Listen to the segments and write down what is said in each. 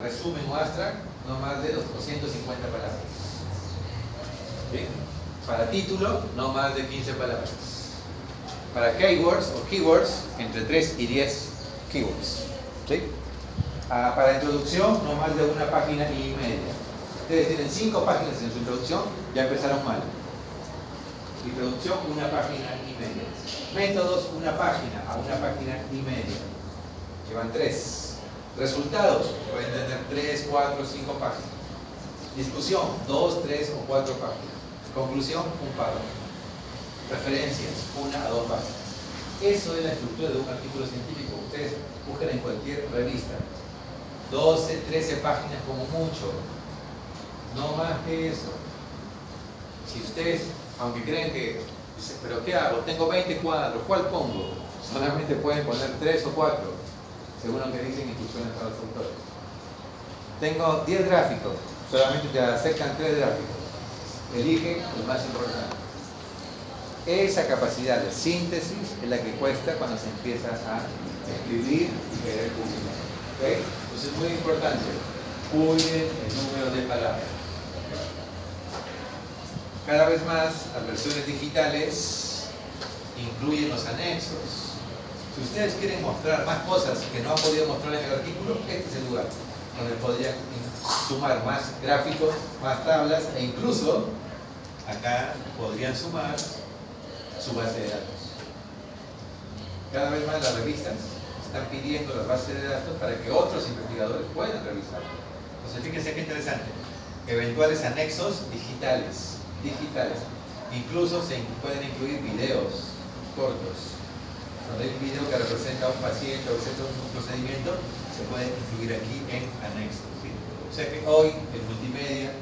Resumen o abstract, no más de 250 palabras. ¿Bien? Para título, no más de 15 palabras. Para keywords o keywords, entre 3 y 10 keywords. ¿Sí? Para introducción, no más de una página y media. Ustedes tienen 5 páginas en su introducción, ya empezaron mal. Introducción, una página y media. Métodos, una página a una página y media. Llevan 3. Resultados, pueden tener 3, 4, 5 páginas. Discusión, 2, 3 o 4 páginas. Conclusión, un párrafo. Referencias, 1 a 2 páginas. Eso es la estructura de un artículo científico. Ustedes busquen en cualquier revista. 12, 13 páginas como mucho. No más que eso. Si ustedes, aunque creen que, dicen, ¿pero qué hago? Tengo 20 cuadros, ¿cuál pongo? Solamente pueden poner 3 o 4. Según lo que dicen instrucciones para los autores. Tengo 10 gráficos, solamente te acercan 3 gráficos. Elige el más importante. Esa capacidad de síntesis es la que cuesta cuando se empieza a escribir y querer publicar. ¿Okay? Entonces es muy importante, cuiden el número de palabras. Cada vez más las versiones digitales incluyen los anexos. Si ustedes quieren mostrar más cosas que no han podido mostrar en el artículo, este es el lugar donde podrían sumar más gráficos, más tablas e incluso acá podrían sumar su base de datos. Cada vez más las revistas están pidiendo las bases de datos para que otros investigadores puedan revisar. Entonces fíjense qué interesante. Eventuales anexos digitales. Incluso se pueden incluir videos cortos. Cuando hay un video que representa a un paciente o representa un procedimiento, se puede incluir aquí en anexos. ¿Sí? O sea que hoy el multimedia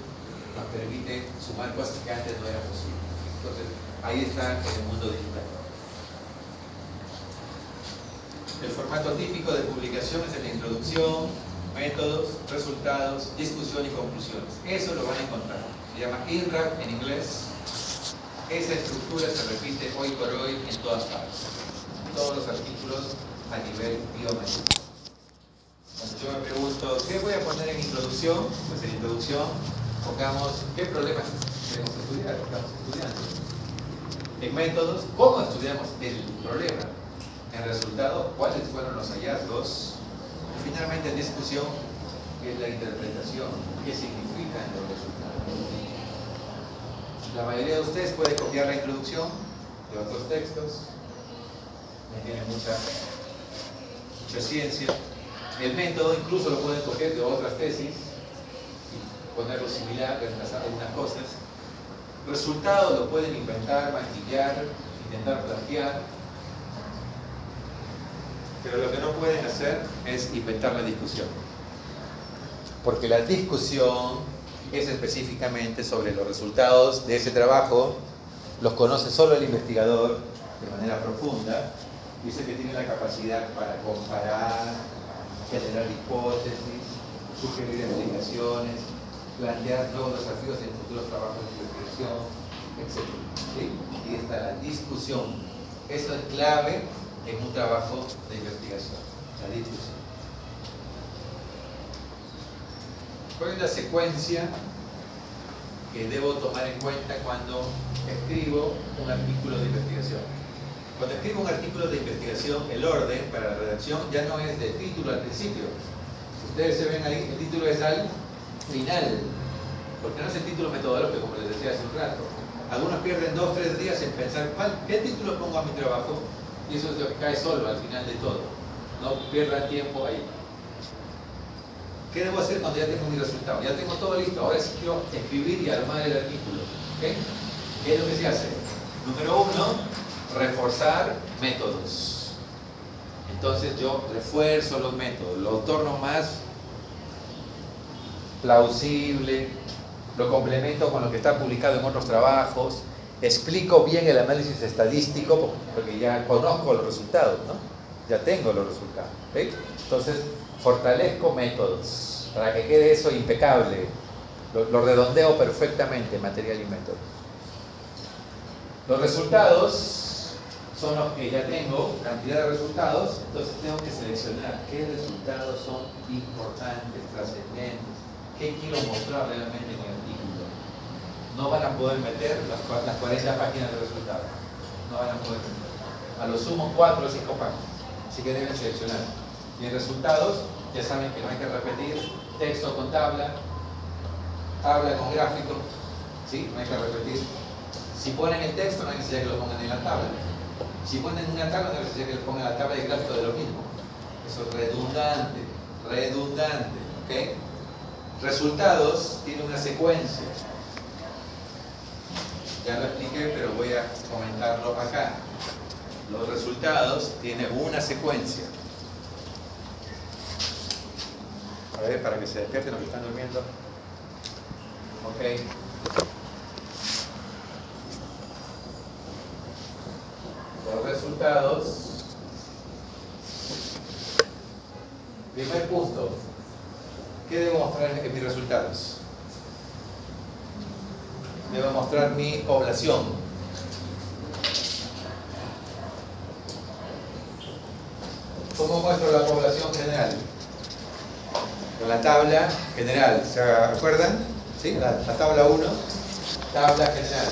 nos permite sumar cosas que antes no eran posibles. Entonces, ahí está en el mundo digital. El formato típico de publicación es la introducción, métodos, resultados, discusión y conclusiones. Eso lo van a encontrar. Se llama INRAP en inglés. Esa estructura se repite hoy por hoy en todas partes. Todos los artículos a nivel biomédico. Cuando yo me pregunto, ¿qué voy a poner en introducción? Pues en introducción pongamos qué problemas queremos estudiar, estamos estudiando. En métodos, ¿cómo estudiamos el problema? En resultados, ¿cuáles fueron los hallazgos? Y finalmente en discusión, ¿qué es la interpretación? ¿Qué significan los resultados? La mayoría de ustedes puede copiar la introducción de otros textos. Tiene mucha ciencia. El método incluso lo pueden coger de otras tesis y ponerlo similar, reemplazar algunas cosas. Resultados lo pueden inventar, maquillar, intentar plagiar. Pero lo que no pueden hacer es inventar la discusión. Porque la discusión es específicamente sobre los resultados de ese trabajo, los conoce solo el investigador de manera profunda. Dice que tiene la capacidad para comparar, generar hipótesis, sugerir explicaciones, plantear nuevos desafíos en futuros trabajos de investigación, etc. ¿Sí? Y está la discusión. Eso es clave en un trabajo de investigación, la discusión. ¿Cuál es la secuencia que debo tomar en cuenta cuando escribo un artículo de investigación? Cuando escribo un artículo de investigación, el orden para la redacción ya no es del título al principio. Si ustedes se ven ahí, el título es al final, porque no es el título metodológico, como les decía hace un rato. Algunos pierden 2 o 3 días en pensar, ¿qué título pongo a mi trabajo? Y eso es lo que cae solo al final de todo. No pierdan tiempo ahí. ¿Qué debo hacer cuando ya tengo mi resultado? Ya tengo todo listo, ahora sí quiero escribir y armar el artículo. ¿Okay? ¿Qué es lo que se hace? Número 1, reforzar métodos. Entonces yo refuerzo los métodos, lo torno más plausible, lo complemento con lo que está publicado en otros trabajos, explico bien el análisis estadístico porque ya conozco los resultados, ¿no? Ya tengo los resultados. ¿Okay? Entonces fortalezco métodos para que quede eso impecable, lo redondeo perfectamente, material y método. Los resultados son los que ya tengo, cantidad de resultados, entonces tengo que seleccionar qué resultados son importantes, trascendentes, qué quiero mostrar realmente en el artículo. No van a poder meter las 40 páginas de resultados, no van a poder meter. A lo sumo 4 o 5 páginas, así que deben seleccionar. Y en resultados, ya saben que no hay que repetir texto con tabla, tabla con gráfico, ¿sí? No hay que repetir. Si ponen el texto, no hay necesidad que lo pongan en la tabla. Si ponen una tabla, no hay necesidad que lo pongan en la tabla y el gráfico de lo mismo. Eso es redundante, redundante, ¿ok? Resultados tiene una secuencia. Ya lo expliqué, pero voy a comentarlo acá. Los resultados tienen una secuencia. A ver, para que se despierten los que están durmiendo. Ok. Los resultados. Primer punto. ¿Qué debo mostrar en mis resultados? Debo mostrar mi población. ¿Cómo muestro la población general? Con la tabla general, ¿se acuerdan? ¿Sí? La tabla 1, tabla general.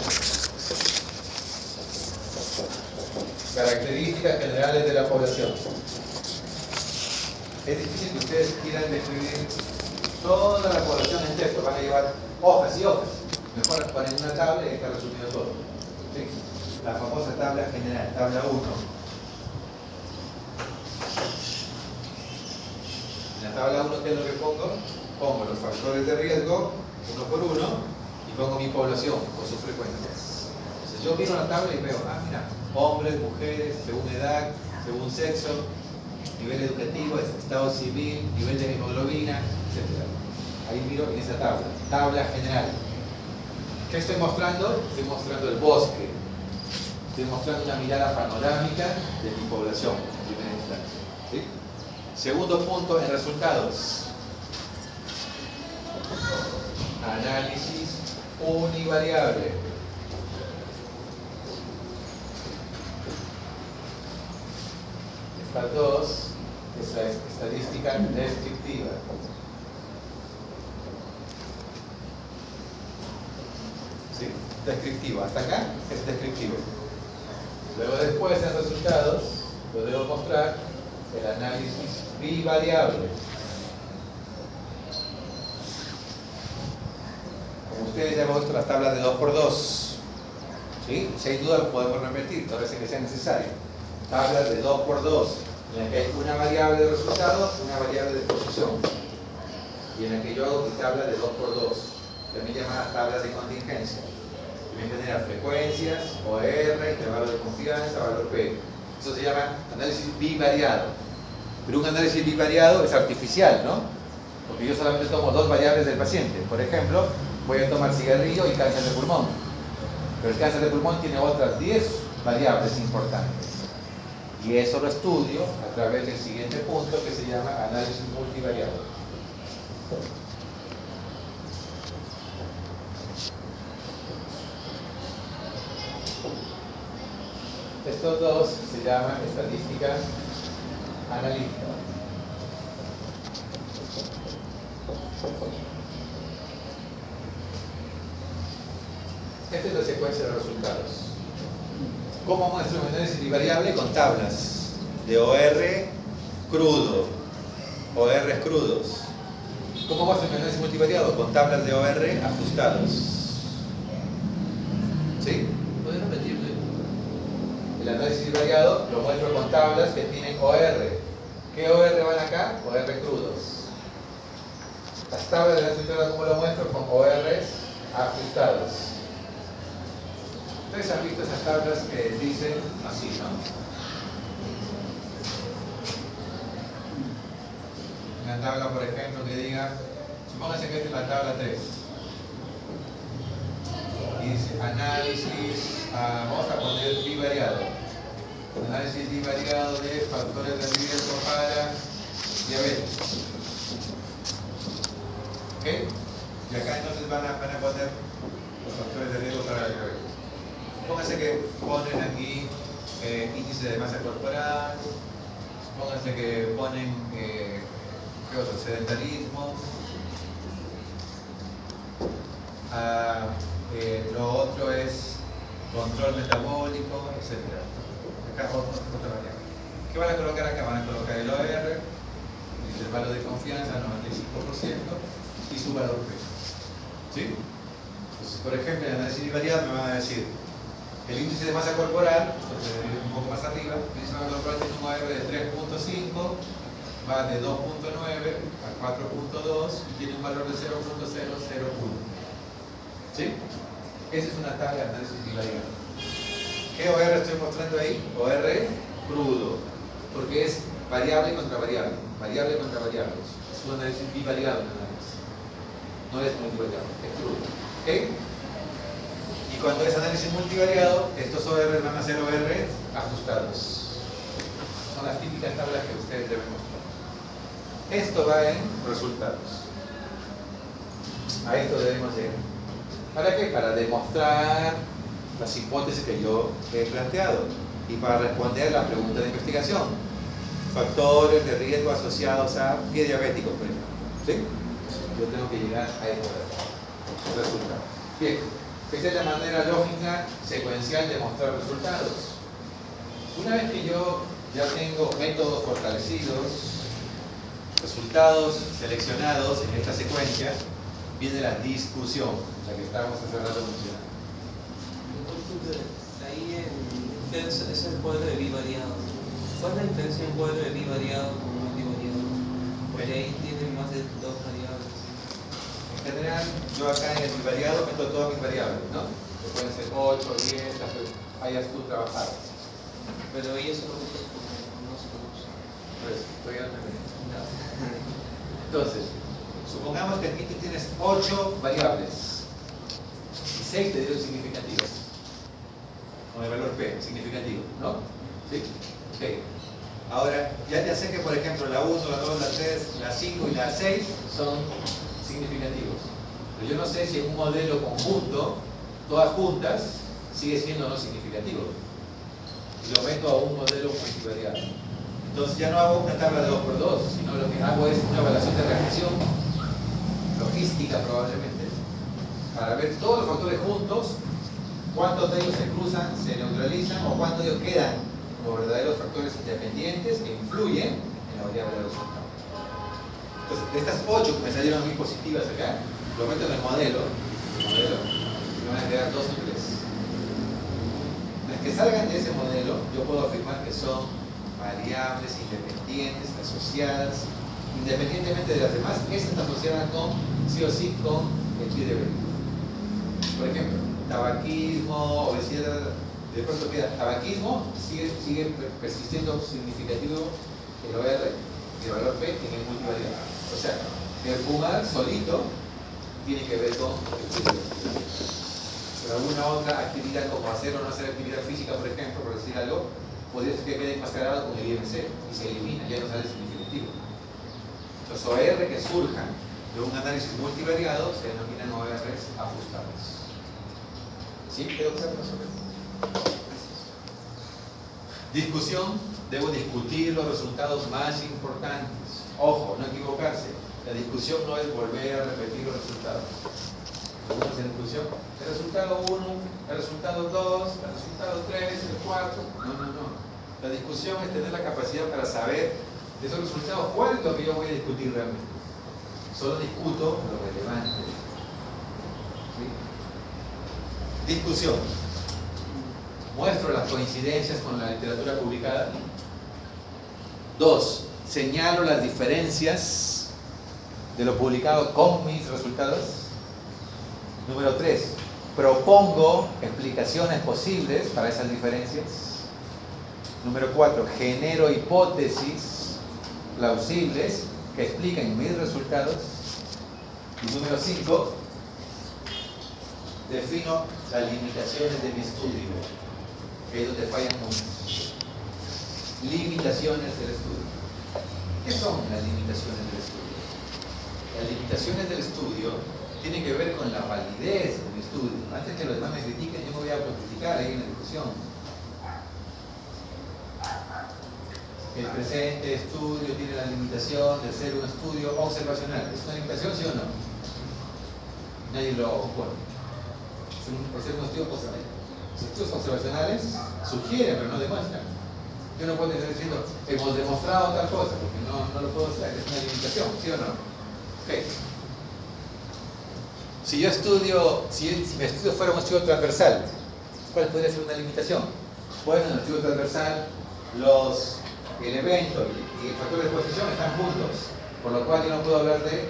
Características generales de la población. Es difícil que ustedes quieran describir toda la población en texto, van a llevar hojas y hojas. Mejor ponen una tabla y está resumido todo. ¿Sí? La famosa tabla general, tabla 1. En la tabla 1, ¿qué es lo que pongo? Pongo los factores de riesgo, uno por uno, y pongo mi población con sus frecuencias. Entonces yo miro la tabla y veo, mira, hombres, mujeres, según edad, según sexo, nivel educativo, estado civil, nivel de hemoglobina, etc. Ahí miro en esa tabla, tabla general. ¿Qué estoy mostrando? Estoy mostrando el bosque. Estoy mostrando una mirada panorámica de mi población, en primera instancia. ¿Sí? Segundo punto en resultados. Análisis univariable. Estas dos es la estadística descriptiva. ¿Sí? Descriptivo. Hasta acá es descriptivo. Luego después en resultados lo debo mostrar el análisis bivariable. Como ustedes ya hemos visto las tablas de 2×2, ¿sí? Si hay dudas lo podemos repetir, no parece que sea necesario. Tablas de 2×2, en la que hay una variable de resultado, una variable de posición. Y en la que yo hago mi tabla de 2×2, también llamadas tablas de contingencia. Que me genera frecuencias, OR, intervalo de confianza, valor P. Eso se llama análisis bivariado. Pero un análisis bivariado es artificial, ¿no? Porque yo solamente tomo dos variables del paciente. Por ejemplo, voy a tomar cigarrillo y cáncer de pulmón. Pero el cáncer de pulmón tiene otras 10 variables importantes. Y eso lo estudio a través del siguiente punto que se llama análisis multivariado. Estos dos se llaman estadística analítica. Esta es la secuencia de resultados. ¿Cómo muestro un análisis bivariable? Con tablas de OR crudo, OR crudos. ¿Cómo muestro un análisis multivariado? Con tablas de OR ajustados. ¿Sí? ¿Puedes repetirlo? El análisis bivariado lo muestro con tablas que tienen OR. ¿Qué OR van acá? OR crudos. Las tablas de la estructura, ¿cómo lo muestro? Con ORs ajustados. Ustedes han visto esas tablas que dicen así, ¿no? Una tabla, por ejemplo, que diga, supónganse que esta es la tabla 3. Y dice análisis, vamos a poner bivariado. Análisis bivariado de factores de riesgo para diabetes. ¿Ok? Y acá entonces van a poner los factores de riesgo para la diabetes. Pónganse que ponen aquí índice de masa corporal, pónganse que ponen, ¿qué otro? Sedentarismo. Lo otro es control metabólico, etc. Acá otra variable. ¿Qué van a colocar acá? Van a colocar el OR, el intervalo de confianza, 95%, y su valor P. ¿Sí? Entonces, por ejemplo, en análisis bivariado me van a decir el índice de masa corporal, esto se ve un poco más arriba, el índice de masa corporal tiene un OR de 3.5, va de 2.9 a 4.2 y tiene un valor de 0.001. ¿Sí? Esa es una tabla de análisis bivariado. ¿Qué OR estoy mostrando ahí? OR crudo, porque es variable contra variable, variable contra variable. Es un análisis bivariado, no es multivariado, es crudo. ¿Ok? Y cuando es análisis multivariado, estos OR van a ser OR ajustados. Son las típicas tablas que ustedes deben mostrar. Esto va en resultados. A esto debemos llegar. ¿Para qué? Para demostrar las hipótesis que yo he planteado y para responder la pregunta de investigación. Factores de riesgo asociados a pie diabético, por ejemplo. ¿Sí? Yo tengo que llegar a estos resultados. Bien, esta es la manera lógica, secuencial de mostrar resultados. Una vez que yo ya tengo métodos fortalecidos, resultados seleccionados en esta secuencia, viene la discusión, la que estábamos hace rato mencionando. Ahí es el cuadro de bivariado. ¿Cuál es la diferencia en cuadro de bivariado con multivariado? Porque ahí tienen más de dos variables. En general, yo acá en el bivariado meto todas mis variables, ¿no? Que pueden ser 8, 10, las que hayas tú trabajado. Pero ahí eso no se conoce. Pues, estoy al menos. Entonces, supongamos que aquí tú tienes 8 variables y 6 te dieron significativas. Con el valor P, significativo, ¿no? ¿Sí? Ok. Ahora, ya sé que, por ejemplo, la 1, la 2, la 3, la 5 y la 6 son significativos. Pero yo no sé si en un modelo conjunto, todas juntas, sigue siendo no significativo. Y lo meto a un modelo multivariado. Entonces ya no hago una tabla de 2x2, sino lo que hago es una evaluación de regresión logística probablemente, para ver todos los factores juntos, cuántos de ellos se cruzan, se neutralizan o cuántos de ellos quedan como verdaderos factores independientes que influyen en la variable de resultado. Entonces, de estas 8 que me salieron a mí positivas acá, lo meto en el modelo, y me van a quedar 2 y 3. Las que salgan de ese modelo, yo puedo afirmar que son variables independientes, asociadas, independientemente de las demás. Esta está asociada con, sí o sí, con el pie diabético. Por ejemplo, tabaquismo, obesidad, de pronto queda tabaquismo, sigue persistiendo significativo el OR y el valor P en el multivariado. O sea, el fumar solito tiene que ver con el pie diabético. Pero alguna otra actividad como hacer o no hacer actividad física, por ejemplo, por decir algo, podría ser que quede enmascarado con el IMC y se elimina, ya no sale significativo. Los OR que surjan de un análisis multivariado se denominan ORs ajustados. ¿Sí? ¿Quedó claro más o menos? Discusión. Debo discutir los resultados más importantes. Ojo, no equivocarse. La discusión no es volver a repetir los resultados. ¿Estamos en discusión? El resultado 1, el resultado 2, el resultado 3, el 4. No. La discusión es tener la capacidad para saber de esos resultados cuál es lo que yo voy a discutir realmente. Solo discuto lo relevante. ¿Sí? Discusión. Muestro las coincidencias con la literatura publicada. 2. Señalo las diferencias de lo publicado con mis resultados. Número 3. Propongo explicaciones posibles para esas diferencias. Número 4. Genero hipótesis plausibles que expliquen mis resultados. Y número 5. Defino las limitaciones de mi estudio. Que es donde fallan muchos. Limitaciones del estudio. ¿Qué son las limitaciones del estudio? Las limitaciones del estudio tienen que ver con la validez de mi estudio. Antes que los demás me critiquen, yo me voy a criticar ahí en la discusión. el presente estudio tiene la limitación de ser un estudio observacional. ¿Es una limitación, sí o no? Nadie lo pone. Por ser un estudio observacional. Los estudios observacionales sugieren, pero no demuestran. Yo no puedo estar diciendo, hemos demostrado tal cosa, porque no lo puedo hacer. Es una limitación, ¿sí o no? Ok. Si mi estudio fuera un estudio transversal, ¿cuál podría ser una limitación? Bueno, en el estudio transversal, el evento y el factor de exposición están juntos, por lo cual yo no puedo hablar de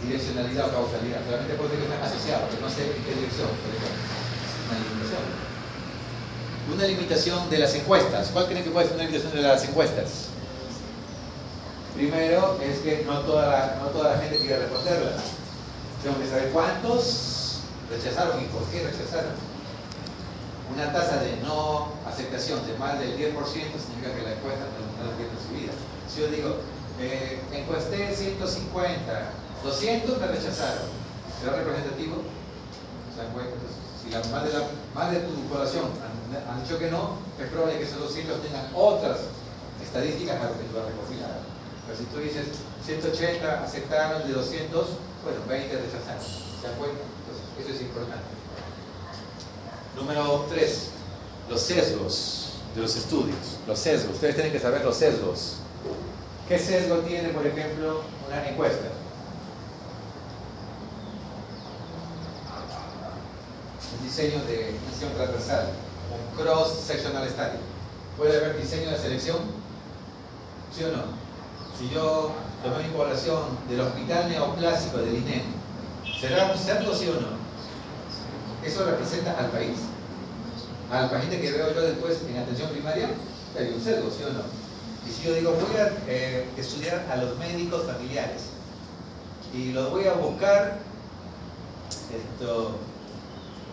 direccionalidad o causalidad, solamente puedo decir que están asociados, pero no sé en qué dirección, por ejemplo. Es una limitación. Una limitación de las encuestas. ¿Cuál creen que puede ser una limitación de las encuestas? Primero, es que no toda la gente quiere responderlas. Tengo que saber cuántos rechazaron y por qué rechazaron. Una tasa de no aceptación de más del 10% significa que la encuesta no es bien recibida. Si yo digo, encuesté 150, 200 me rechazaron, ¿será representativo? ¿Se dan cuenta? Entonces, si más de tu población han dicho que no, es probable que esos 200 tengan otras estadísticas a lo que tú has recogido. Pero si tú dices 180 aceptaron de 200, bueno, 20 rechazaron. ¿Se dan cuenta? Entonces, eso es importante. Número 3, los sesgos de los estudios. Los sesgos, ustedes tienen que saber los sesgos. ¿Qué sesgo tiene, por ejemplo, una encuesta? Un diseño de gestión transversal, un cross-sectional study. ¿Puede haber diseño de selección? ¿Sí o no? Si yo tomé mi población del hospital neoclásico del INEM, ¿será un sesgo, sí o no? ¿Eso representa al país? Al paciente que veo yo después en atención primaria, hay un sesgo, ¿sí o no? Y si yo digo, voy a estudiar a los médicos familiares y los voy a buscar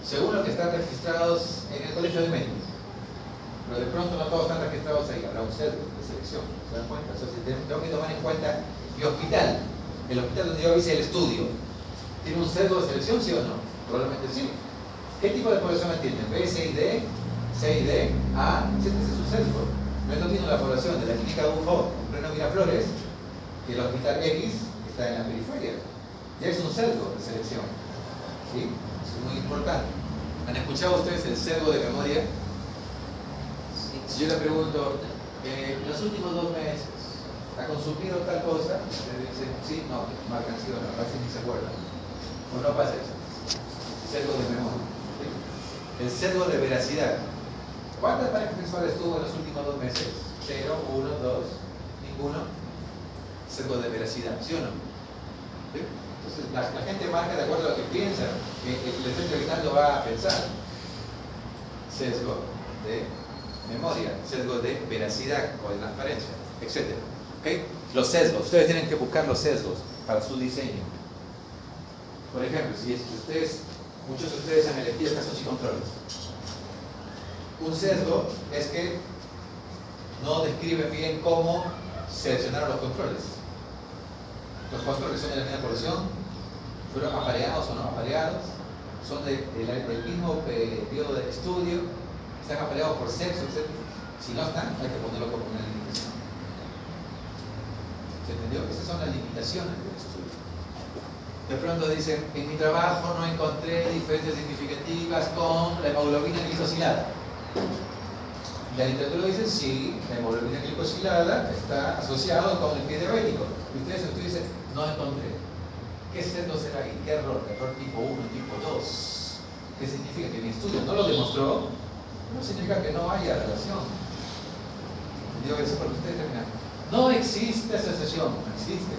según los que están registrados en el colegio de médicos, pero de pronto no todos están registrados ahí, habrá un sesgo de selección, ¿se dan cuenta? Entonces tengo que tomar en cuenta mi hospital, el hospital donde yo hice el estudio, ¿tiene un sesgo de selección, sí o no? Probablemente sí. ¿Qué tipo de población atienden? B, C y D, C y D, A, ese es un sesgo. No es lo mismo la población de la clínica UJO en pleno Miraflores que el hospital X que está en la periferia. Ya es un sesgo de selección. ¿Sí? Eso es muy importante. ¿Han escuchado ustedes el sesgo de memoria? Si yo le pregunto, en los últimos 2 meses, ¿ha consumido tal cosa? Ustedes dicen, sí, no, marcan sí o no, a veces ni se acuerdan. O no pasa eso. Sesgo de memoria. ¿Sí? El sesgo de veracidad. ¿Cuántas parejas sexuales tuvo en los últimos 2 meses? 0, 1, 2, ninguno. Sesgo de veracidad, ¿sí o no? ¿Sí? Entonces la gente marca de acuerdo a lo que piensa, que el que le está entrevistando va a pensar. Sesgo de memoria, sesgo de veracidad o de transparencia, etc. ¿Okay? Los sesgos, ustedes tienen que buscar los sesgos para su diseño. Por ejemplo, si es que muchos de ustedes han elegido casos y controles. Un sesgo es que no describe bien cómo seleccionaron los controles. Los controles son de la misma población, fueron apareados o no apareados, son del mismo periodo de estudio, están apareados por sexo, etc. Si no están, hay que ponerlo como una limitación. ¿Se entendió? Esas son las limitaciones del estudio. De pronto dicen, en mi trabajo no encontré diferencias significativas con la hemoglobina glicosilada. La literatura dice, sí, la hemoglobina glicosilada está asociado con el pie diabético. Y ustedes dicen, no encontré. ¿Qué sesgo será ahí? ¿Qué error? Error tipo 1, tipo 2. ¿Qué significa? Que mi estudio no lo demostró, no significa que no haya relación. Digo eso porque ustedes terminan. No existe asociación, no existe.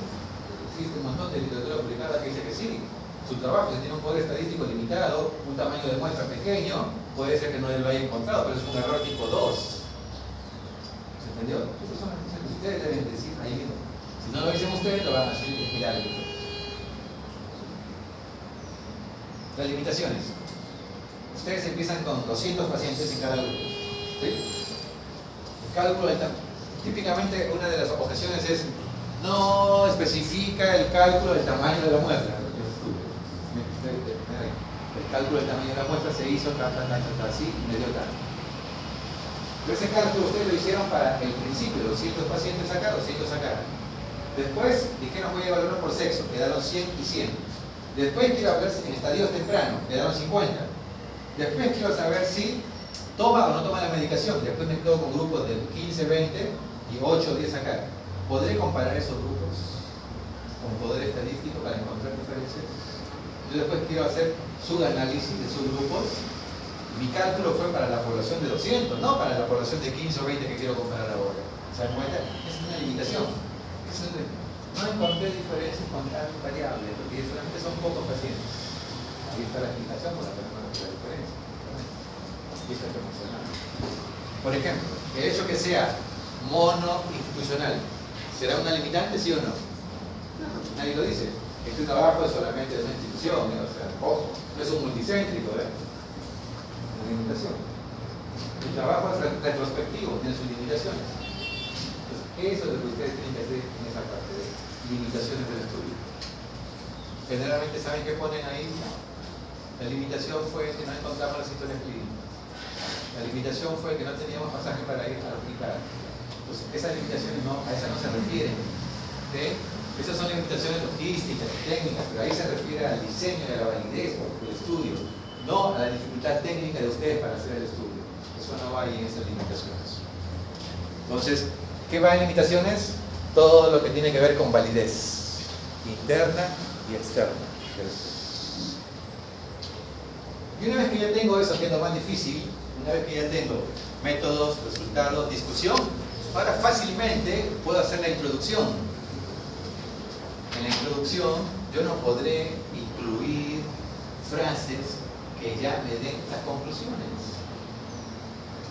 Existe un montón de literatura publicada que dice que sí. Su trabajo, si tiene un poder estadístico limitado, un tamaño de muestra pequeño, puede ser que no lo haya encontrado, pero es un error tipo 2. ¿Se entendió? Esas son las cosas que ustedes deben decir ahí mismo. Si no lo dicen ustedes, lo van a hacer mirar. Las limitaciones. Ustedes empiezan con 200 pacientes en cada grupo. ¿Sí? El cálculo típicamente una de las objeciones es no especifica el cálculo del tamaño de la muestra. El cálculo del tamaño de la muestra se hizo así, me dio tal. Pero ese cálculo ustedes lo hicieron para el principio, 200 pacientes acá, 200 acá. Después dijeron voy a evaluarlo por sexo, quedaron 100 y 100. Después quiero ver en estadios tempranos, quedaron 50. Después quiero saber si toma o no toma la medicación. Después me quedo con grupos de 15, 20 y 8 o 10 acá. ¿Podré comparar esos grupos con poder estadístico para encontrar diferencias? Yo después quiero hacer subanálisis de subgrupos. Mi cálculo fue para la población de 200, no para la población de 15 o 20 que quiero comparar ahora. ¿Se dan cuenta? Esa es una limitación. No encontré diferencias con tal variable, porque solamente son pocos pacientes. Ahí está la explicación por la que no encontré la diferencia. Y eso hay que mencionar. Por ejemplo, el hecho que sea monoinstitucional, ¿será una limitante, sí o no? Nadie lo dice. Este trabajo es solamente de una institución, o sea, ojo, no es un multicéntrico, Una limitación. El trabajo es retrospectivo, tiene sus limitaciones. Entonces, eso es lo que ustedes tienen que hacer en esa parte de limitaciones del estudio. Generalmente, ¿saben qué ponen ahí? La limitación fue que no encontramos las historias clínicas. La limitación fue que no teníamos pasaje para ir al hospital. Entonces, esas limitaciones a esas no se refieren. ¿Sí? Esas son limitaciones logísticas, técnicas, pero ahí se refiere al diseño y a la validez del estudio, no a la dificultad técnica de ustedes para hacer el estudio. Eso no va ahí en esas limitaciones. Entonces, ¿qué va en limitaciones? Todo lo que tiene que ver con validez interna y externa del estudio. Y una vez que ya tengo eso, que es lo más difícil, una vez que ya tengo métodos, resultados, discusión, ahora fácilmente puedo hacer la introducción. En la introducción yo no podré incluir frases que ya me den las conclusiones.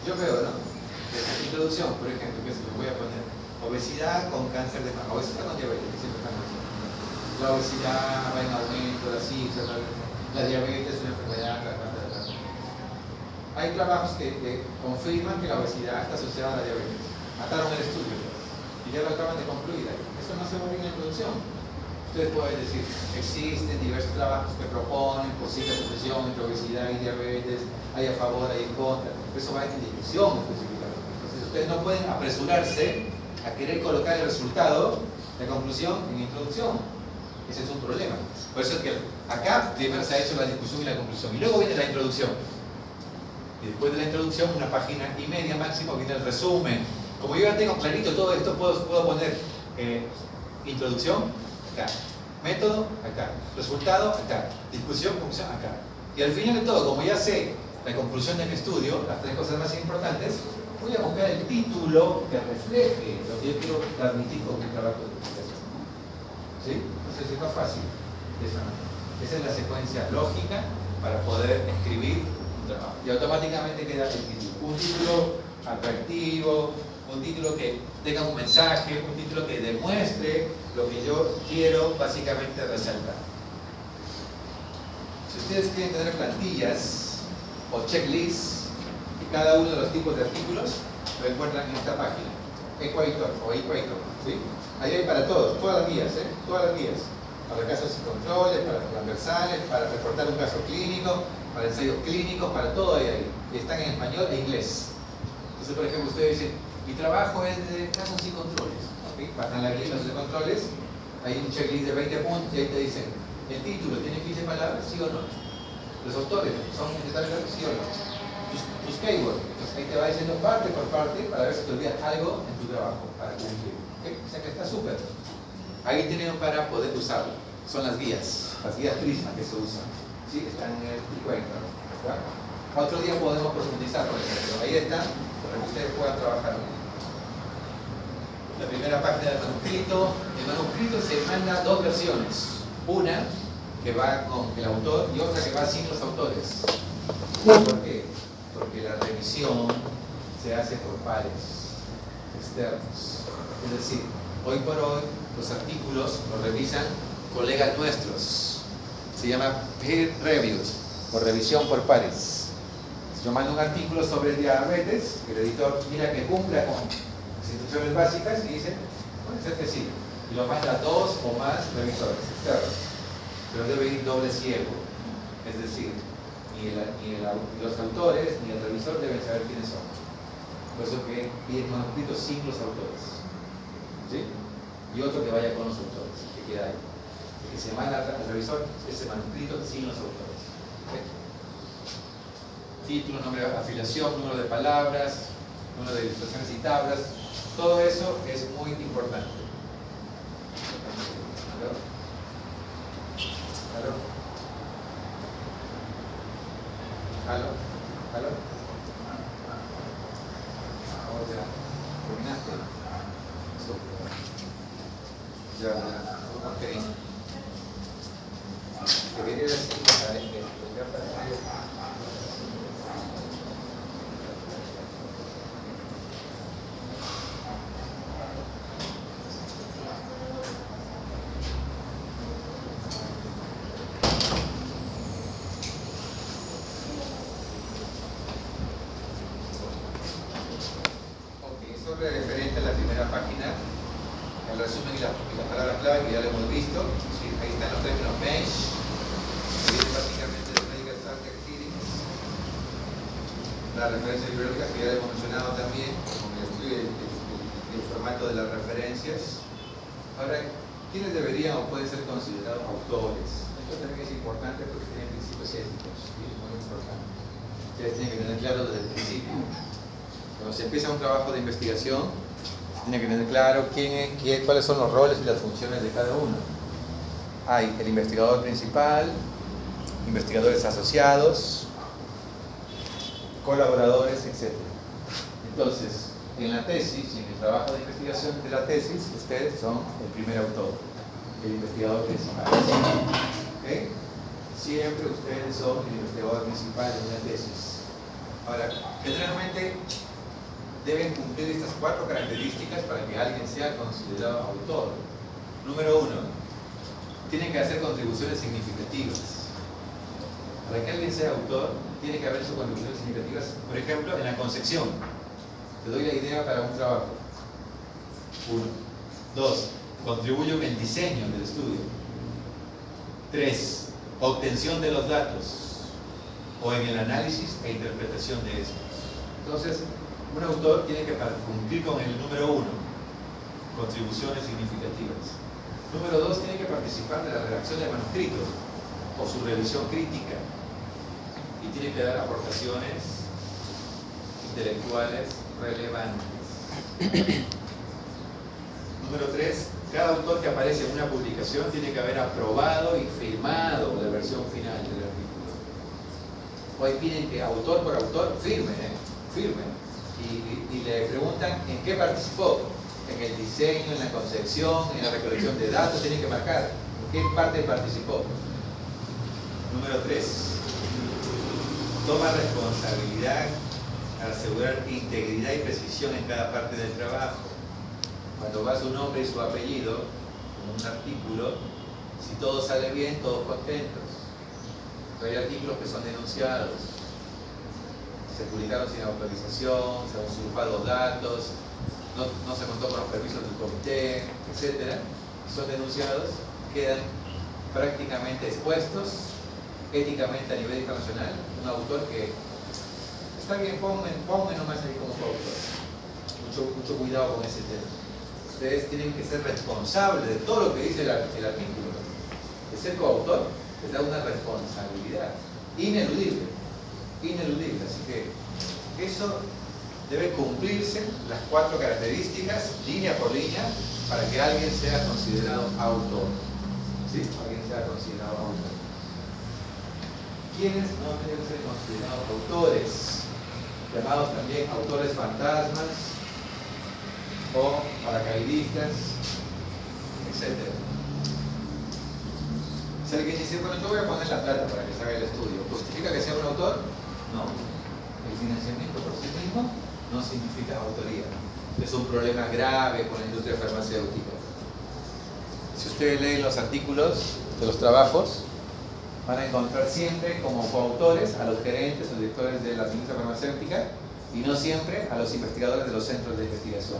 Yo veo, ¿no? La introducción, por ejemplo, que se lo voy a poner. Obesidad con cáncer de mama, obesidad con diabetes, que siempre están diciendo. La obesidad va en aumento, la cifra, la diabetes es una enfermedad, Hay trabajos que confirman que la obesidad está asociada a la diabetes. Mataron el estudio y ya lo acaban de concluir. Eso no se va a ver en la introducción. Ustedes pueden decir, existen diversos trabajos que proponen posible asociación entre obesidad y diabetes, hay a favor, hay en contra. Eso va en discusión específicamente. Entonces ustedes no pueden apresurarse a querer colocar el resultado, la conclusión, en la introducción. Ese es un problema. Por eso es que acá primero se ha hecho la discusión y la conclusión, y luego viene la introducción. Y después de la introducción, una página y media máximo, viene el resumen. Como yo ya tengo clarito todo esto, puedo poner introducción, acá. Método, acá. Resultado, acá. Discusión, conclusión, acá. Y al final de todo, como ya sé la conclusión de mi estudio, las tres cosas más importantes, voy a buscar el título que refleje lo que yo quiero transmitir con mi trabajo de investigación. ¿Sí? Entonces es más fácil de esa manera. Esa es la secuencia lógica para poder escribir un trabajo. Y automáticamente queda el título. Un título atractivo, un título que tenga un mensaje, un título que demuestre lo que yo quiero básicamente resaltar. Si ustedes quieren tener plantillas o checklists de cada uno de los tipos de artículos, lo encuentran en esta página, Equator o Equator, ¿sí? Ahí hay para todos, todas las guías, todas las guías, para casos y controles, para transversales, para reportar un caso clínico, para ensayos clínicos, para todo ahí. Y están en español e inglés. Entonces, por ejemplo, ustedes dicen, mi trabajo es de casos y controles. ¿Okay? Bajan la guía de controles, hay un checklist de 20 puntos y ahí te dicen, el título tiene 15 palabras, sí o no. Los autores son necesarios, sí o no. Tus keywords, entonces ahí te va diciendo parte por parte para ver si te olvidas algo en tu trabajo, para cumplir. ¿Okay? O sea que está súper. Ahí tienen para poder usarlo. Son las guías Prisma que se usan. ¿Sí? Están en el encuentro. Otro día podemos profundizar, por ejemplo. Ahí están para que ustedes puedan trabajar. La primera parte del manuscrito. El manuscrito se manda dos versiones. Una que va con el autor y otra que va sin los autores. ¿Por qué? Porque la revisión se hace por pares externos. Es decir, hoy por hoy los artículos los revisan colegas nuestros. Se llama peer review o revisión por pares. Si yo mando un artículo sobre diabetes, el editor mira que cumpla con las instrucciones básicas y dice, puede ser que sí. Y lo manda a dos o más revisores externos. Pero debe ir doble ciego. Es decir, ni los autores ni el revisor deben saber quiénes son. Por eso que piden manuscritos sin los autores. ¿Sí? Y otro que vaya con los autores, que queda ahí. El que se manda al revisor ese manuscrito sin los autores. ¿Okay? Título, nombre de afiliación, número de palabras, número de ilustraciones y tablas. Todo eso es muy importante. ¿Aló? ¿Aló? ¿Aló? ¿Aló? Ahora ya. ¿Terminaste? Ya, ok. Te quería decir para referente a la primera página, el resumen y las palabras clave que ya lo hemos visto. Sí, ahí están los términos bench, que viene básicamente de Medical Starter Hearings, las referencias bibliográficas que ya lo hemos mencionado también, con el estudio y el formato de las referencias. Ahora, ¿quiénes deberían o pueden ser considerados autores? Esto también es importante porque tienen principios éticos, ¿sí? Es muy importante. Ustedes tienen que tener claro desde el principio. Cuando se empieza un trabajo de investigación, tiene que tener claro cuáles son los roles y las funciones de cada uno. Hay el investigador principal, investigadores asociados, colaboradores, etc. Entonces, en la tesis y en el trabajo de investigación de la tesis, ustedes son el primer autor, el investigador principal. ¿Okay? Siempre ustedes son el investigador principal en una tesis. Ahora, generalmente deben cumplir estas 4 características para que alguien sea considerado autor. Número 1, tienen que hacer contribuciones significativas. Para que alguien sea autor, tiene que haber sus contribuciones significativas. Por ejemplo, en la concepción. Te doy la idea para un trabajo. 1. 2. Contribuyo en el diseño del estudio. 3. Obtención de los datos. O en el análisis e interpretación de estos. Entonces, un autor tiene que cumplir con el número 1, contribuciones significativas. Número 2, tiene que participar de la redacción del manuscrito o su revisión crítica y tiene que dar aportaciones intelectuales relevantes. Número 3, cada autor que aparece en una publicación tiene que haber aprobado y firmado la versión final del artículo. Hoy piden que autor por autor firme. Y le preguntan en qué participó, en el diseño, en la concepción, en la recolección de datos, tiene que marcar en qué parte participó. Número 3, toma responsabilidad al asegurar integridad y precisión en cada parte del trabajo. Cuando va su nombre y su apellido en un artículo, si todo sale bien, todos contentos. Pero hay artículos que son denunciados. Se publicaron sin autorización, se han usurpado datos, no se contó con los permisos del comité, etc. Son denunciados, quedan prácticamente expuestos éticamente a nivel internacional. Un autor que está bien, ponme nomás ahí como coautor. Mucho cuidado con ese tema. Ustedes tienen que ser responsables de todo lo que dice el artículo. De ser coautor les da una responsabilidad ineludible. Así que eso debe cumplirse las 4 características, línea por línea, para que alguien sea considerado autor. ¿Sí? Alguien sea considerado autor. ¿Quiénes no deben ser considerados autores? Llamados también autores fantasmas o paracaidistas, etc. Si alguien dice, bueno, yo voy a poner la plata para que se haga el estudio, ¿justifica que sea un autor? No. El financiamiento por sí mismo no significa autoría. Es un problema grave con la industria farmacéutica. Si ustedes leen los artículos de los trabajos, van a encontrar siempre como coautores a los gerentes o directores de la industria farmacéutica y no siempre a los investigadores de los centros de investigación.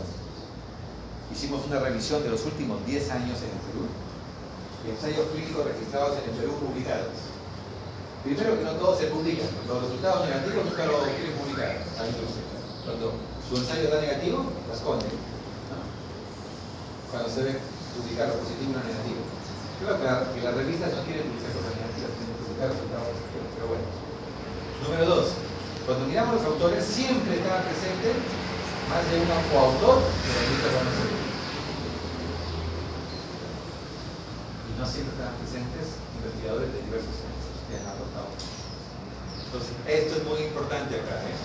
Hicimos una revisión de los últimos 10 años en el Perú, de ensayos clínicos registrados en el Perú publicados. Primero que no todos se publican, los resultados negativos nunca los quieren publicar a la industria. Cuando su ensayo da negativo, lo esconde, ¿no? Cuando se ve publicar lo positivo y lo negativo. Creo que las revistas no quieren publicar cosas negativas, tienen que publicar resultados positivos, pero bueno. Número 2. Cuando miramos los autores, siempre estaba presente más de un coautor de la revista conocida. Y no siempre estaban presentes investigadores de diversos centros que han aportado. Entonces, esto es muy importante acá, ¿eh?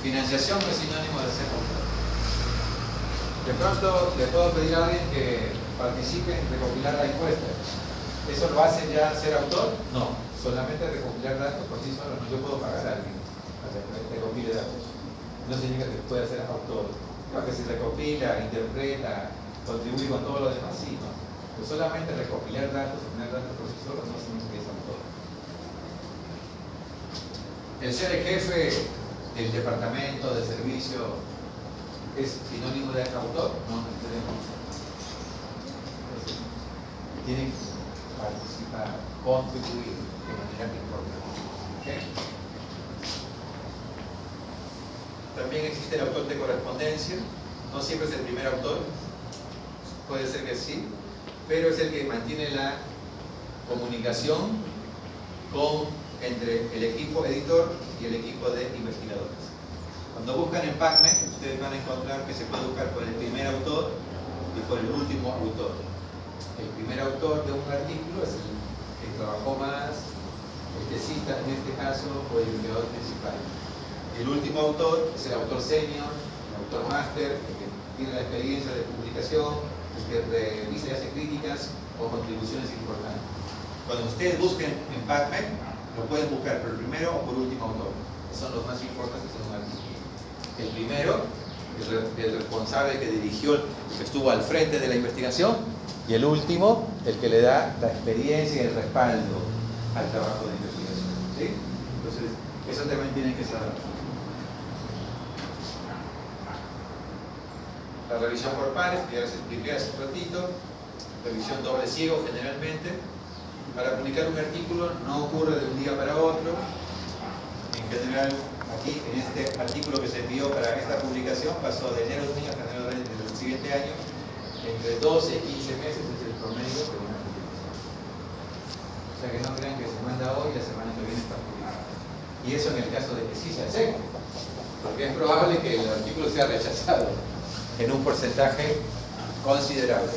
Financiación no es sinónimo de ser autor. De pronto le puedo pedir a alguien que participe en recopilar la encuesta. ¿Eso lo hace ya ser autor? No, solamente recopilar datos por sí solo. No, yo puedo pagar a alguien para que recopile datos. No significa que pueda ser autor. Creo que si recopila, interpreta, contribuye con todo lo demás, sí, no. Pero solamente recopilar datos, tener datos por sí solo, no significa que es autor. El ser el jefe del departamento, del servicio, ¿es sinónimo de autor? No, no tenemos. Entonces, tienen que participar, contribuir de manera importante. ¿Okay? También existe el autor de correspondencia. No siempre es el primer autor, puede ser que sí, pero es el que mantiene la comunicación entre el equipo editor y el equipo de investigadores. Cuando buscan en PubMed, ustedes van a encontrar que se puede buscar por el primer autor y por el último autor. El primer autor de un artículo es el que trabajó más, el tesista en este caso, o el investigador principal. Y el último autor es el autor senior, el autor máster, el que tiene la experiencia de publicación, el que revisa y hace críticas o contribuciones importantes. Cuando ustedes busquen en PubMed, lo pueden buscar por el primero o por último autor. Son los más importantes en un artículo. El primero, el responsable que dirigió, el que estuvo al frente de la investigación, y el último, el que le da la experiencia y el respaldo al trabajo de investigación. ¿Sí? Entonces, eso también tienen que saber. La revisión por pares, que ya les expliqué hace un ratito, revisión doble ciego generalmente. Para publicar un artículo no ocurre de un día para otro. En general, aquí en este artículo que se envió para esta publicación pasó de enero de un año a enero del siguiente año, entre 12 y 15 meses es el promedio de una publicación. O sea que no crean que se manda hoy y la semana que viene está publicado. Y eso en el caso de que sí se acepte, porque es probable que el artículo sea rechazado en un porcentaje considerable.